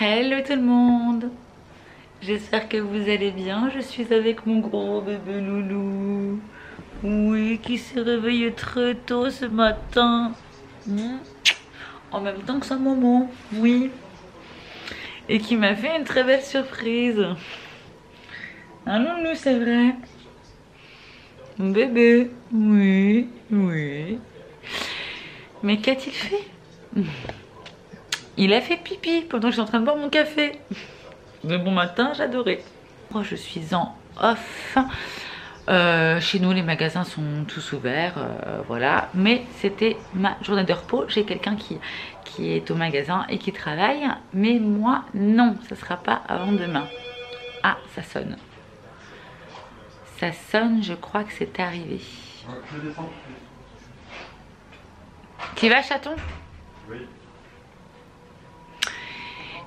Hello tout le monde, j'espère que vous allez bien. Je suis avec mon gros bébé loulou, oui, qui s'est réveillé très tôt ce matin. En même temps que sa maman, oui, et qui m'a fait une très belle surprise. Un loulou, c'est vrai. Mon bébé, oui, oui. Mais qu'a-t-il fait? Il a fait pipi pendant que j'étais en train de boire mon café. Mais bon matin, j'adorais. Moi, je suis en off. Chez nous, les magasins sont tous ouverts, voilà. Mais c'était ma journée de repos. J'ai quelqu'un qui est au magasin et qui travaille. Mais moi, non, ça sera pas avant demain. Ah, ça sonne. Ça sonne, je crois que c'est arrivé. Tu vas, chaton? Oui.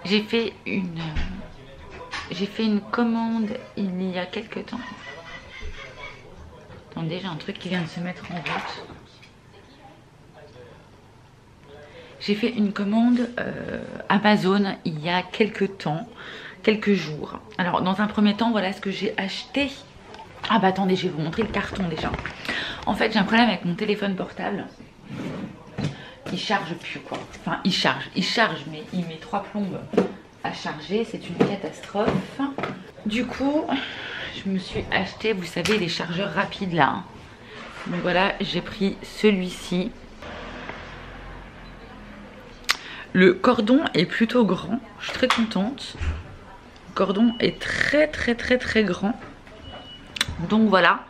J'ai fait une commande il y a quelques temps. Attendez, j'ai un truc qui vient de se mettre en route. J'ai fait une commande Amazon il y a quelques temps, quelques jours. Alors dans un premier temps, voilà ce que j'ai acheté. Ah bah attendez, je vais vous montrer le carton déjà. En fait, j'ai un problème avec mon téléphone portable. Il charge plus quoi. Enfin, il charge, mais il met 3 plombes à charger. C'est une catastrophe. Du coup, je me suis acheté, vous savez, les chargeurs rapides là. Donc voilà, j'ai pris celui-ci. Le cordon est plutôt grand. Je suis très contente. Le cordon est très grand. Donc voilà.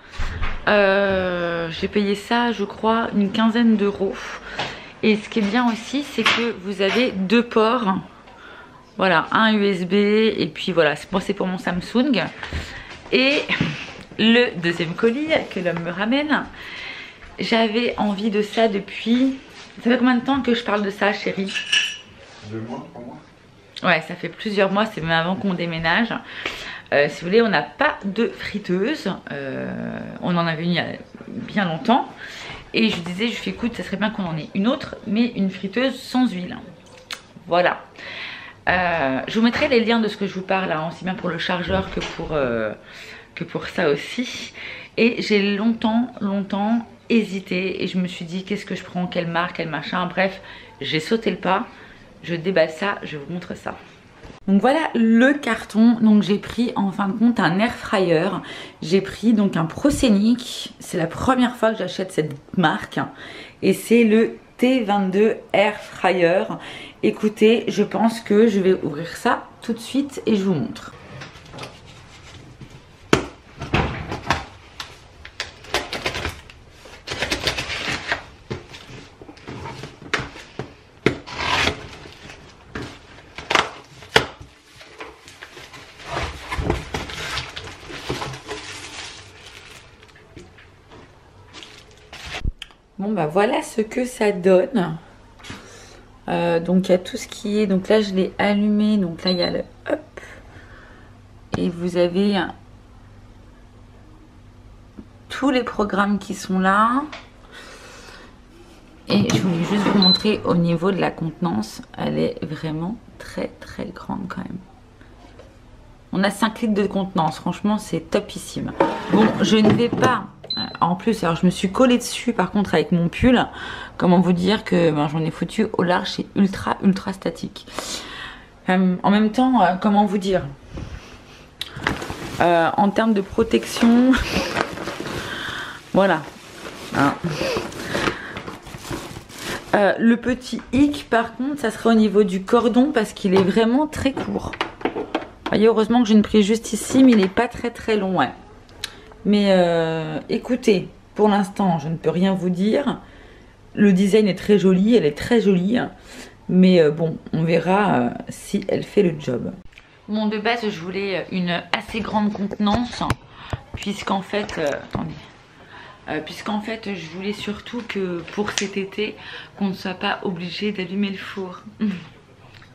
J'ai payé ça, je crois, une quinzaine d'euros. Et ce qui est bien aussi, c'est que vous avez 2 ports. Voilà, un USB et puis voilà, moi c'est pour mon Samsung. Et le deuxième colis que l'homme me ramène, j'avais envie de ça depuis... Ça fait combien de temps que je parle de ça, chérie? 2 mois, 3 mois? Ouais, ça fait plusieurs mois, c'est même avant qu'on déménage. Si vous voulez, on n'a pas de friteuse. On en avait une il y a bien longtemps. Et je disais, je fais écoute, ça serait bien qu'on en ait une autre, mais une friteuse sans huile. Voilà. Je vous mettrai les liens de ce que je vous parle, hein, aussi bien pour le chargeur que pour ça aussi. Et j'ai longtemps hésité et je me suis dit, qu'est-ce que je prends, quelle marque, quel machin. Bref, j'ai sauté le pas. Je déballe ça, je vous montre ça. Donc voilà le carton. Donc j'ai pris en fin de compte un air fryer. J'ai pris donc un Proscenic. C'est la première fois que j'achète cette marque. Et c'est le T22 air fryer. Écoutez, je pense que je vais ouvrir ça tout de suite et je vous montre. Bon bah voilà ce que ça donne. Donc il y a tout ce qui est, donc là je l'ai allumé, donc là il y a le hop, et vous avez tous les programmes qui sont là. Et je voulais juste vous montrer au niveau de la contenance, elle est vraiment très grande quand même. On a 5 litres de contenance, franchement c'est topissime. Bon, je ne vais pas... En plus, alors je me suis collée dessus par contre avec mon pull. Comment vous dire que ben, j'en ai foutu au large, c'est ultra statique. En même temps, comment vous dire, en termes de protection, voilà. Hein. Le petit hic par contre, ça sera au niveau du cordon parce qu'il est vraiment très court. Vous voyez, heureusement que j'ai une prise juste ici, mais il n'est pas très long, ouais. Mais écoutez, pour l'instant, je ne peux rien vous dire. Le design est très joli, elle est très jolie. Mais bon, on verra si elle fait le job. Bon, de base, je voulais une assez grande contenance. Puisqu'en fait, je voulais surtout que pour cet été, qu'on ne soit pas obligé d'allumer le four.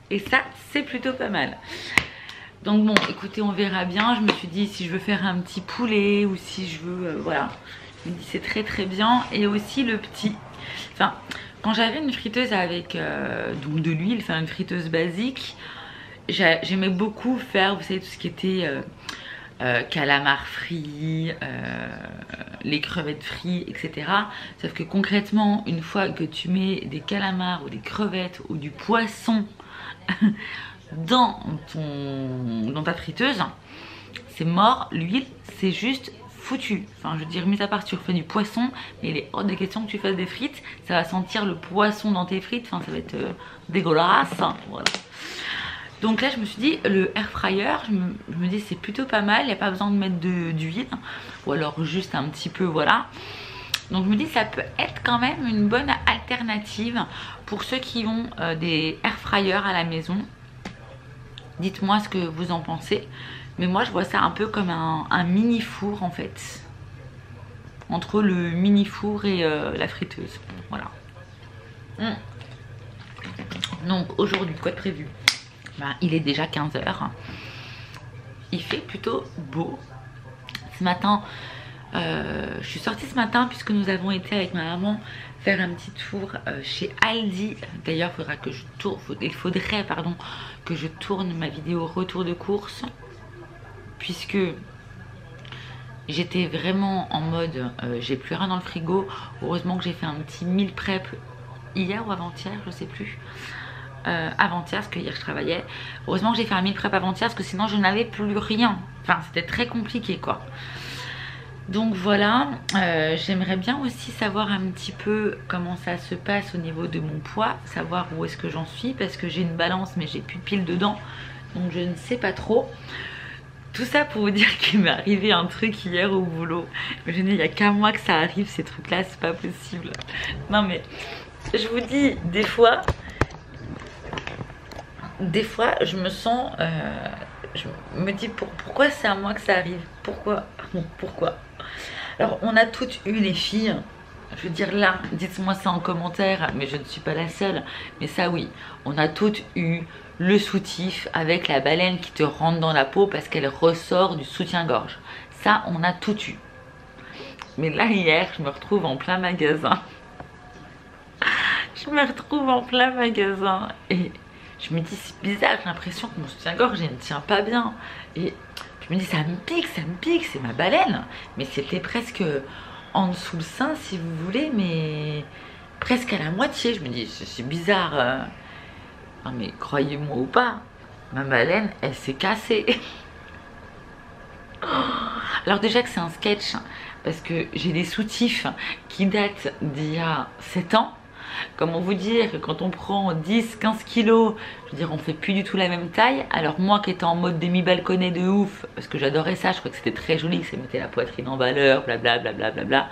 Et ça, c'est plutôt pas mal. Donc bon, écoutez, on verra bien. Je me suis dit si je veux faire un petit poulet ou si je veux, voilà. Je me dis c'est très bien. Et aussi le petit, enfin, quand j'avais une friteuse avec donc de l'huile, enfin une friteuse basique, j'aimais beaucoup faire, vous savez, tout ce qui était calamars frits, les crevettes frites, etc. Sauf que concrètement, une fois que tu mets des calamars ou des crevettes ou du poisson dans ta friteuse, c'est mort. L'huile, c'est juste foutu. Enfin, je veux dire, mis à part si tu refais du poisson, mais il est hors de question que tu fasses des frites. Ça va sentir le poisson dans tes frites. Enfin, ça va être dégueulasse. Hein, voilà. Donc là, je me suis dit, le air fryer, je me dis c'est plutôt pas mal. Il n'y a pas besoin de mettre d'huile. Ou alors juste un petit peu, voilà. Donc je me dis ça peut être quand même une bonne alternative pour ceux qui ont des air fryers à la maison. Dites-moi ce que vous en pensez. Mais moi je vois ça un peu comme un mini four en fait. Entre le mini four et la friteuse. Voilà. Donc aujourd'hui, quoi de prévu? Ben, il est déjà 15 h. Il fait plutôt beau. Ce matin, je suis sortie ce matin puisque nous avons été avec ma maman faire un petit tour chez Aldi. D'ailleurs, il faudrait que je tourne ma vidéo retour de course puisque j'étais vraiment en mode j'ai plus rien dans le frigo. Heureusement que j'ai fait un petit meal prep hier ou avant-hier, je sais plus. Avant-hier, parce que hier je travaillais. Heureusement que j'ai fait un meal prep avant-hier parce que sinon je n'avais plus rien. Enfin, c'était très compliqué quoi. Donc voilà, j'aimerais bien aussi savoir un petit peu comment ça se passe au niveau de mon poids, savoir où est-ce que j'en suis, parce que j'ai une balance mais j'ai plus de pile dedans, donc je ne sais pas trop. Tout ça pour vous dire qu'il m'est arrivé un truc hier au boulot. Mais je dis, il n'y a qu'à moi que ça arrive, ces trucs là, c'est pas possible. Non mais, je vous dis, des fois je me sens, je me dis pourquoi c'est à moi que ça arrive, pourquoi. Alors on a toutes eu les filles, je veux dire là, dites-moi ça en commentaire, mais je ne suis pas la seule, mais ça oui, on a toutes eu le soutif avec la baleine qui te rentre dans la peau parce qu'elle ressort du soutien-gorge. Ça on a tout eu. Mais là hier je me retrouve en plein magasin. Et je me dis c'est bizarre, j'ai l'impression que mon soutien-gorge il ne tient pas bien. Et je me dis ça me pique, c'est ma baleine. Mais c'était presque en dessous le sein si vous voulez, mais presque à la moitié. Je me dis c'est bizarre. Non mais croyez-moi ou pas, ma baleine elle s'est cassée. Alors déjà que c'est un sketch, parce que j'ai des soutifs qui datent d'il y a 7 ans. Comment vous dire que quand on prend 10-15 kilos, je veux dire on fait plus du tout la même taille. Alors moi qui étais en mode demi-balconnet de ouf, parce que j'adorais ça, je crois que c'était très joli, que ça mettait la poitrine en valeur, blablabla, blablabla.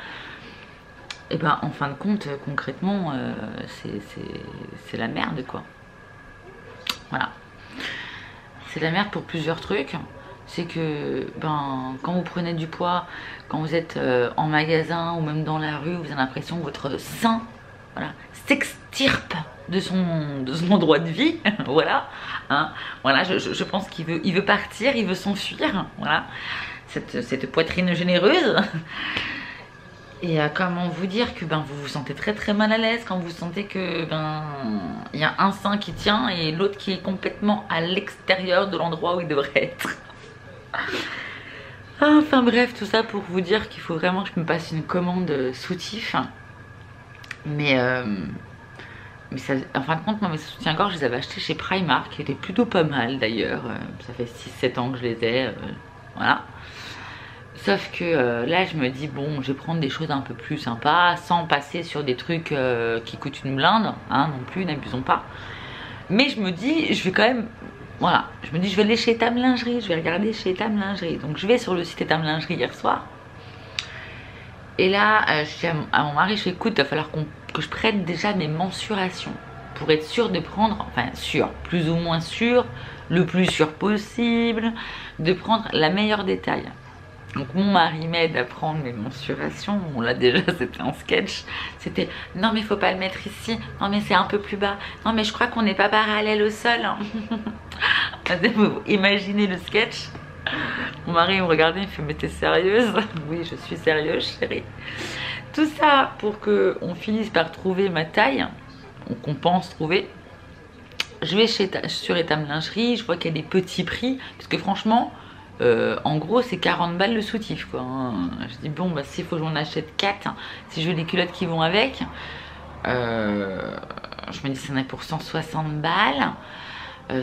Et ben en fin de compte, concrètement, c'est la merde quoi. Voilà. C'est la merde pour plusieurs trucs. C'est que ben, quand vous prenez du poids, quand vous êtes en magasin ou même dans la rue, vous avez l'impression que votre sein, voilà, s'extirpe de son endroit de vie. Voilà, hein. Voilà, je pense qu'il veut partir, il veut s'enfuir. Voilà, cette poitrine généreuse. Et comment vous dire que ben, vous vous sentez très très mal à l'aise quand vous sentez que ben il y a un sein qui tient et l'autre qui est complètement à l'extérieur de l'endroit où il devrait être. Enfin bref, tout ça pour vous dire qu'il faut vraiment que je me passe une commande soutif. Mais ça, en fin de compte, moi mes soutiens-gorge, je les avais achetés chez Primark, qui étaient plutôt pas mal d'ailleurs. Ça fait 6-7 ans que je les ai, voilà. Sauf que là je me dis bon, je vais prendre des choses un peu plus sympas, sans passer sur des trucs qui coûtent une blinde, hein, non plus, n'abusons pas. Mais je me dis, je vais quand même, voilà, je me dis je vais aller chez Etam Lingerie, je vais regarder chez Etam Lingerie. Donc je vais sur le site Etam Lingerie hier soir. Et là, je dis à mon mari, je fais écoute, il va falloir que je prenne déjà mes mensurations. Pour être sûr de prendre, enfin sûr, plus ou moins sûr, le plus sûr possible, de prendre la meilleure des tailles. Donc mon mari m'aide à prendre mes mensurations. On l'a déjà, c'était un sketch. C'était non mais faut pas le mettre ici. Non mais c'est un peu plus bas. Non mais je crois qu'on n'est pas parallèle au sol. Vous imaginez le sketch. Mon mari me regardait, il me fait mais t'es sérieuse? Oui, je suis sérieuse chérie. Tout ça pour qu'on finisse par trouver ma taille, qu'on pense trouver. je vais sur Etam Lingerie, je vois qu'il y a des petits prix, parce que franchement, en gros, c'est 40 balles le soutif, quoi. Hein. Je dis, bon, bah, s'il faut que j'en achète 4, hein, si je veux les culottes qui vont avec, je me dis, ça en est pour 160 balles.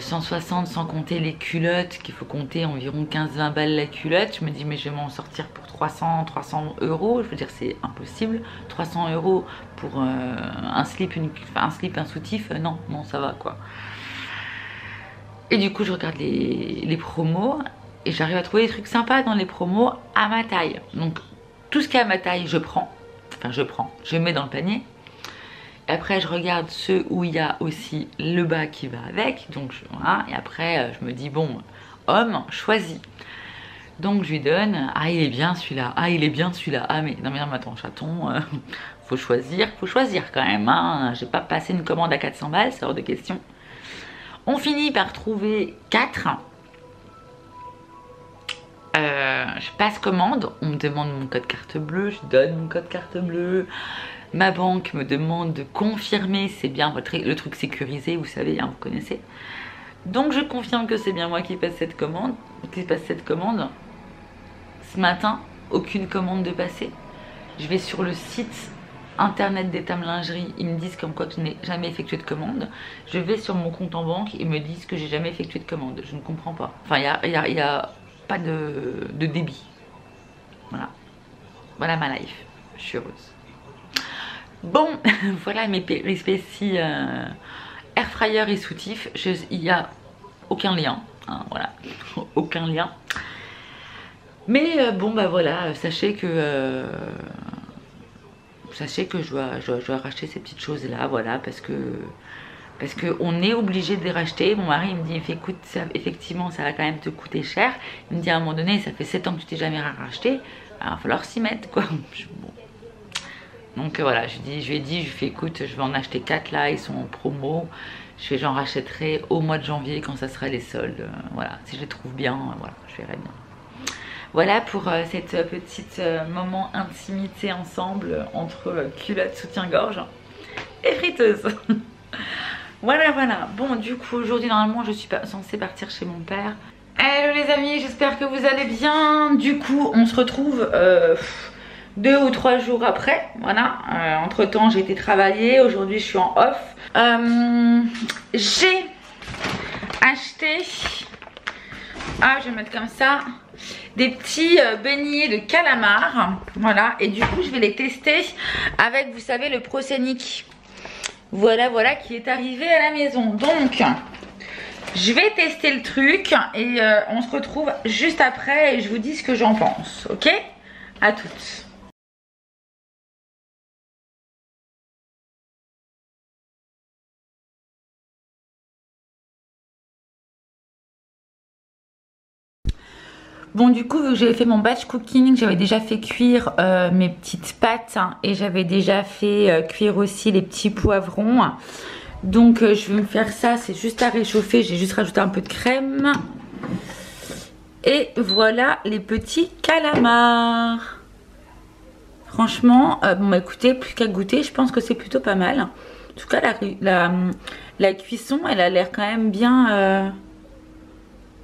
160 sans compter les culottes, qu'il faut compter environ 15-20 balles la culotte. Je me dis, mais je vais m'en sortir pour 300 euros. Je veux dire, c'est impossible. 300 euros pour un slip, un soutif, non, ça va, quoi. Et du coup, je regarde les promos et j'arrive à trouver des trucs sympas dans les promos à ma taille. Donc, tout ce qui est à ma taille, je prends. Enfin, je mets dans le panier. Après, je regarde ceux où il y a aussi le bas qui va avec. Donc, voilà. Et après, je me dis, bon, homme, choisis. Donc, je lui donne, ah, il est bien celui-là. Ah, il est bien celui-là. Ah, mais non, mais attends, chaton, faut choisir quand même. Hein. Je vais pas passer une commande à 400 balles, c'est hors de question. On finit par trouver 4. Je passe commande. On me demande mon code carte bleue. Je donne mon code carte bleue. Ma banque me demande de confirmer, c'est bien le truc sécurisé, vous savez, hein, vous connaissez. Donc je confirme que c'est bien moi qui passe cette commande. Ce matin, aucune commande de passer. Je vais sur le site internet d'Etam Lingerie, ils me disent comme quoi que je n'ai jamais effectué de commande. Je vais sur mon compte en banque, ils me disent que j'ai jamais effectué de commande. Je ne comprends pas. Enfin, il y a pas de débit. Voilà. Voilà ma life. Je suis heureuse. Bon, voilà mes péripéties air fryer et soutif. Il n'y a aucun lien, hein, voilà, aucun lien. Mais bon, bah voilà, sachez que je dois racheter ces petites choses là, voilà, parce que on est obligé de les racheter. Mon mari il me dit, écoute, effectivement, ça va quand même te coûter cher. Il me dit à un moment donné, ça fait 7 ans que tu t'es jamais racheté, il va falloir s'y mettre, quoi. Bon. Donc voilà, je lui ai dit, écoute, je vais en acheter 4 là, ils sont en promo. J'en rachèterai au mois de janvier quand ça sera les soldes. Voilà, si je les trouve bien, voilà, je verrai bien. Voilà pour cette petite moment intimité ensemble entre culotte, soutien-gorge et friteuse. Voilà. Bon, du coup, aujourd'hui, normalement, je suis censée partir chez mon père. Hello les amis, j'espère que vous allez bien. Du coup, on se retrouve 2 ou 3 jours après, voilà. Entre temps j'ai été travailler, aujourd'hui je suis en off. J'ai acheté, je vais mettre comme ça, des petits beignets de calamar, voilà. Et du coup je vais les tester avec, vous savez, le Proscenic. Voilà qui est arrivé à la maison. Donc je vais tester le truc et on se retrouve juste après et je vous dis ce que j'en pense, ok? À toutes. Bon, du coup, vu que j'avais fait mon batch cooking, j'avais déjà fait cuire mes petites pâtes, hein, et j'avais déjà fait cuire aussi les petits poivrons. Donc, je vais me faire ça, c'est juste à réchauffer. J'ai juste rajouté un peu de crème. Et voilà les petits calamars. Franchement, bon, bah, écoutez, plus qu'à goûter, je pense que c'est plutôt pas mal. En tout cas, la cuisson, elle a l'air quand même bien...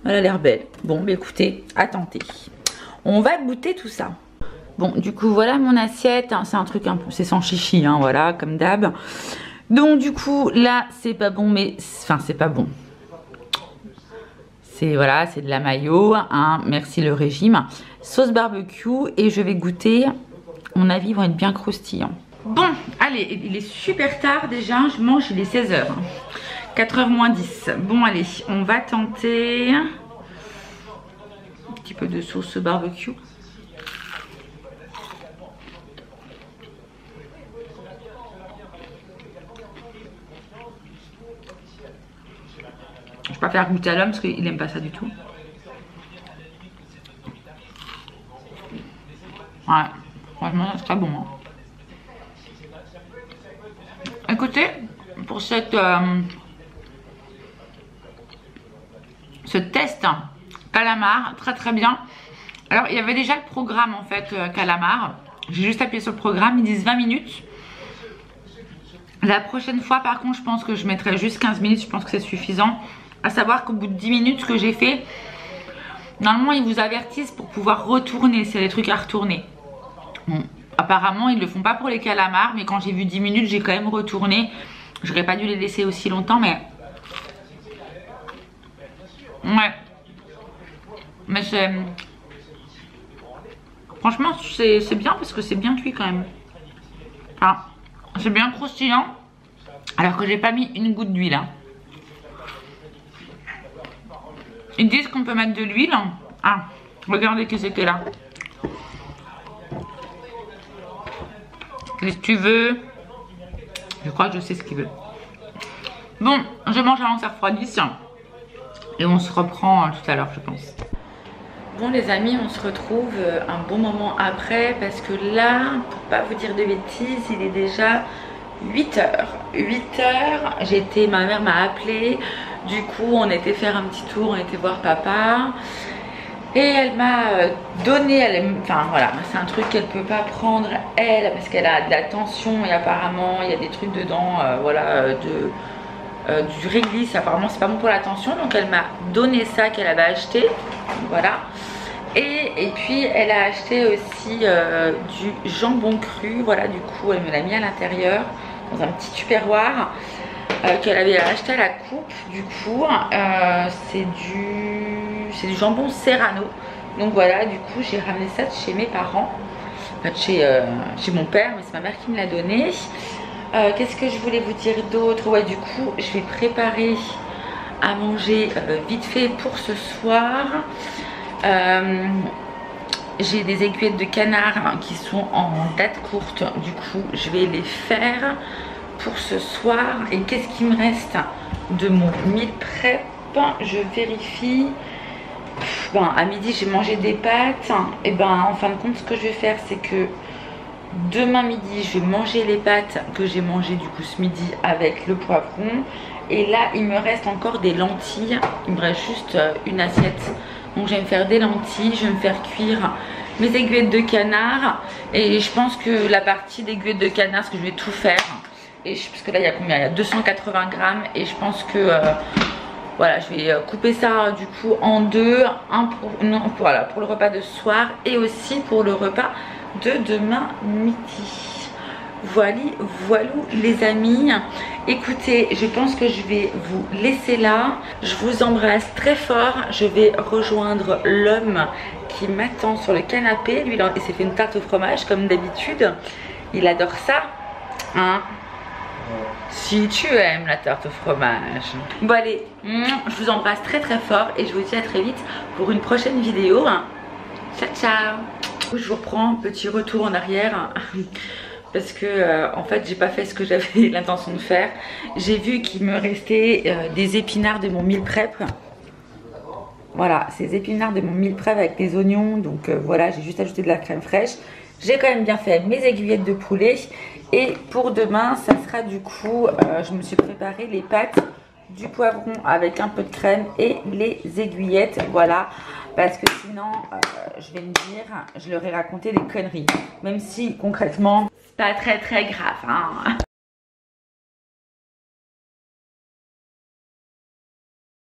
elle a l'air belle. Bon, bah écoutez, à tenter. On va goûter tout ça. Bon, du coup, voilà mon assiette. Hein, c'est un truc un peu... c'est sans chichi, hein, voilà, comme d'hab. Donc, du coup, là, c'est pas bon, mais... enfin, c'est pas bon. C'est, voilà, c'est de la mayo, hein, merci le régime. Sauce barbecue, et je vais goûter. À mon avis, ils vont être bien croustillants. Bon, allez, il est super tard déjà. Je mange, il est 16h. 4h moins 10. Bon, allez, on va tenter un petit peu de sauce barbecue. Je vais pas faire goûter à l'homme parce qu'il aime pas ça du tout. Ouais, franchement, c'est très bon. Hein. Écoutez, pour cette... ce test calamar, très bien. Alors il y avait déjà le programme en fait calamar. J'ai juste appuyé sur le programme, ils disent 20 minutes. La prochaine fois par contre je pense que je mettrai juste 15 minutes, je pense que c'est suffisant. À savoir qu'au bout de 10 minutes ce que j'ai fait, normalement ils vous avertissent pour pouvoir retourner, c'est des trucs à retourner. Bon, apparemment ils le font pas pour les calamars, mais quand j'ai vu 10 minutes j'ai quand même retourné. J'aurais pas dû les laisser aussi longtemps, mais... Ouais. Mais c'est... Franchement c'est bien parce que c'est bien cuit quand même. Enfin, c'est bien croustillant. Alors que j'ai pas mis une goutte d'huile. Hein. Ils disent qu'on peut mettre de l'huile. Ah, regardez que c'était là. Qu'est-ce que tu veux? Je crois que je sais ce qu'il veut. Bon, je mange avant que ça refroidisse. Et on se reprend tout à l'heure, je pense. Bon les amis, on se retrouve un bon moment après. Parce que là, pour pas vous dire de bêtises, il est déjà 8h. 8h, ma mère m'a appelé. Du coup, on était faire un petit tour, on était voir papa. Et elle m'a donné, enfin voilà, c'est un truc qu'elle peut pas prendre elle parce qu'elle a de la tension et apparemment il y a des trucs dedans, voilà, du réglisse. Apparemment c'est pas bon pour la tension, donc elle m'a donné ça qu'elle avait acheté, voilà. Et puis elle a acheté aussi du jambon cru, voilà, du coup elle me l'a mis à l'intérieur dans un petit tupperware. Qu'elle avait acheté à la coupe, du coup c'est du jambon serrano, donc voilà, du coup j'ai ramené ça de chez mes parents, enfin chez mon père, mais c'est ma mère qui me l'a donné. Qu'est-ce que je voulais vous dire d'autre? Ouais, du coup je vais préparer à manger vite fait pour ce soir. J'ai des aiguillettes de canard qui sont en date courte, du coup je vais les faire pour ce soir. Et qu'est-ce qui me reste de mon meal prep? Je vérifie. À midi j'ai mangé des pâtes. Et en fin de compte ce que je vais faire c'est que demain midi je vais manger les pâtes que j'ai mangé du coup ce midi avec le poivron. Et là il me reste encore des lentilles. Il me reste juste une assiette. Donc je vais me faire des lentilles. Je vais me faire cuire mes aiguillettes de canard. Et je pense que la partie d'aiguillettes de canard, ce que je vais tout faire. Parce que là il y a combien? Il y a 280 grammes et je pense que voilà, je vais couper ça du coup en deux, voilà, pour le repas de ce soir et aussi pour le repas de demain midi. Voilà les amis, écoutez, je pense que je vais vous laisser là. Je vous embrasse très fort. Je vais rejoindre l'homme qui m'attend sur le canapé. Lui il s'est fait une tarte au fromage comme d'habitude, il adore ça, hein. Si tu aimes la tarte au fromage. Bon allez, je vous embrasse très très fort et je vous dis à très vite pour une prochaine vidéo. Ciao ciao. Je vous reprends, petit retour en arrière parce que en fait j'ai pas fait ce que j'avais l'intention de faire. J'ai vu qu'il me restait des épinards de mon meal prep. Voilà, ces épinards de mon meal prep avec des oignons. Donc voilà, j'ai juste ajouté de la crème fraîche. J'ai quand même bien fait mes aiguillettes de poulet. Et pour demain, ça sera du coup, je me suis préparé les pâtes, du poivron avec un peu de crème et les aiguillettes. Voilà, parce que sinon, je vais me dire, je leur ai raconté des conneries. Même si concrètement, c'est pas très grave, hein.